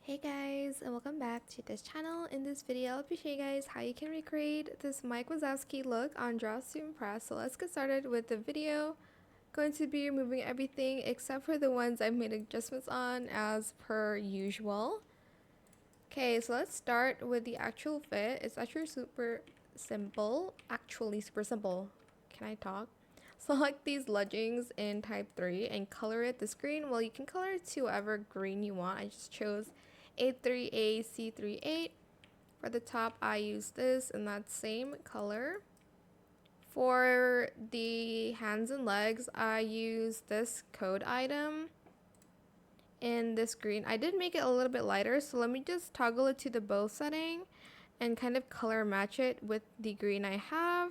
Hey guys, and welcome back to this channel. In this video, I'll be showing you guys how you can recreate this Mike Wazowski look on Draw to Impress. So let's get started with the video. Going to be removing everything except for the ones I've made adjustments on as per usual. Okay, so let's start with the actual fit. It's actually super simple. Can I talk? Select these leggings in type 3 and color it this green. Well, you can color it to whatever green you want. I just chose A3AC38. For the top, I use this in that same color. For the hands and legs, I use this code item in this green. I did make it a little bit lighter, so let me just toggle it to the bow setting and kind of color match it with the green I have.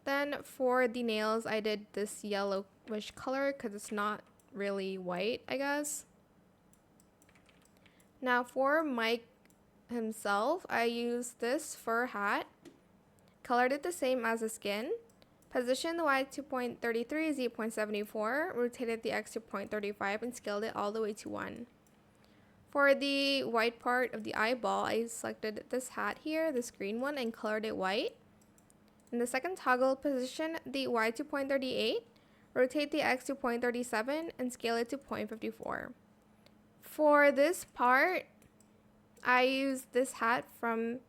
Then for the nails, I did this yellowish color because it's not really white, I guess. Now for Mike himself, I used this fur hat, colored it the same as the skin, positioned the Y to 0.33, Z 0.74, rotated the X to 0.35, and scaled it all the way to 1. For the white part of the eyeball, I selected this hat here, this green one, and colored it white. In the second toggle, position the Y to 0.38, rotate the X to 0.37, and scale it to 0.54. For this part, I used this hat from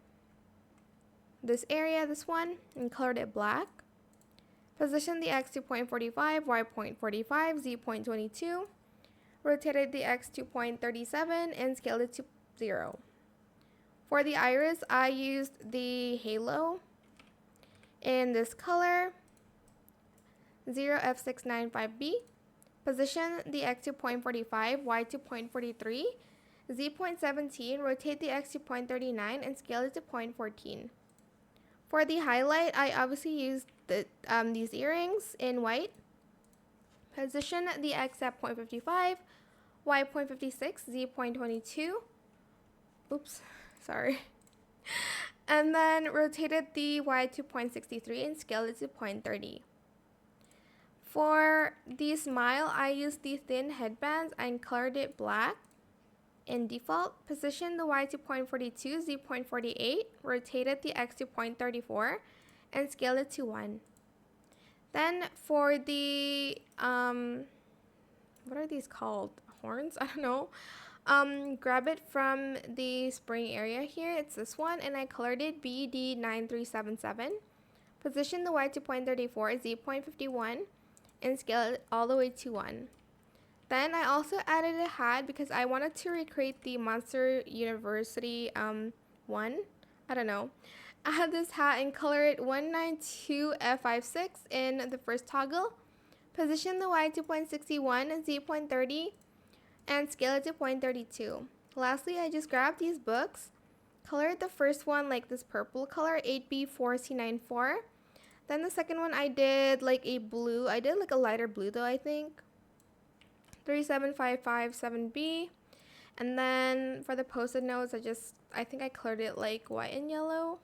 this area, this one, and colored it black. Position the X to 0.45, Y 0.45, Z 0.22, rotated the X to 0.37, and scaled it to 0. For the iris, I used the halo in this color, 0F695B. Position the X to 0.45, Y to 0.43, Z 0.17, rotate the X to 0.39, and scale it to 0.14. For the highlight, I obviously used these earrings in white. Position the X at 0.55, Y 0.56, Z 0.22. Oops, sorry. And then rotated the Y to 0.63 and scaled it to 0.30. For the smile, I used the thin headbands and colored it black in default. Positioned the Y to 0.42, Z 0.48, rotated the X to 0.34, and scaled it to 1. Then for the, what are these called? Horns? I don't know. Grab it from the spring area here. It's this one, and I colored it BD9377. Position the Y to 0.34, Z 0.51, and scale it all the way to 1. Then I also added a hat because I wanted to recreate the Monster University one. I don't know. I had this hat and color it 192F56 in the first toggle. Position the Y to 0.61, Z 0.30, and scale it to 0.32. Lastly, I just grabbed these books, colored the first one like this purple color, 8B4C94. Then the second one I did like a blue. I did like a lighter blue though, I think. 37557B. And then for the post-it notes, I think I colored it like white and yellow.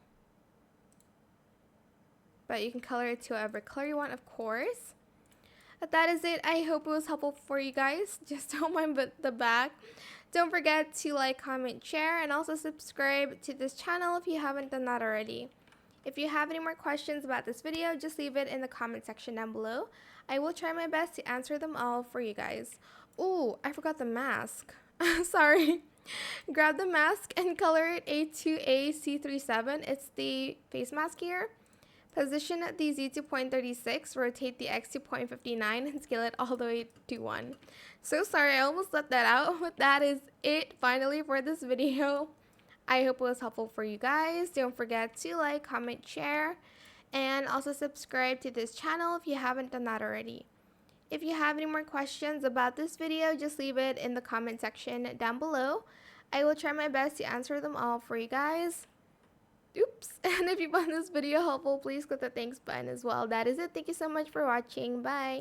But you can color it to whatever color you want, of course. But that is it. I hope it was helpful for you guys. Just don't mind the back. Don't forget to like, comment, share, and also subscribe to this channel if you haven't done that already. If you have any more questions about this video, just leave it in the comment section down below. I will try my best to answer them all for you guys. Ooh, I forgot the mask. Sorry. Grab the mask and color it A2AC37. It's the face mask here. Position the Z to 0.36, rotate the X to 0.59, and scale it all the way to 1. So sorry, I almost left that out, but that is it finally for this video. I hope it was helpful for you guys. Don't forget to like, comment, share, and also subscribe to this channel if you haven't done that already. If you have any more questions about this video, just leave it in the comment section down below. I will try my best to answer them all for you guys. Oops. And if you found this video helpful, please click the thanks button as well. That is it. Thank you so much for watching. Bye.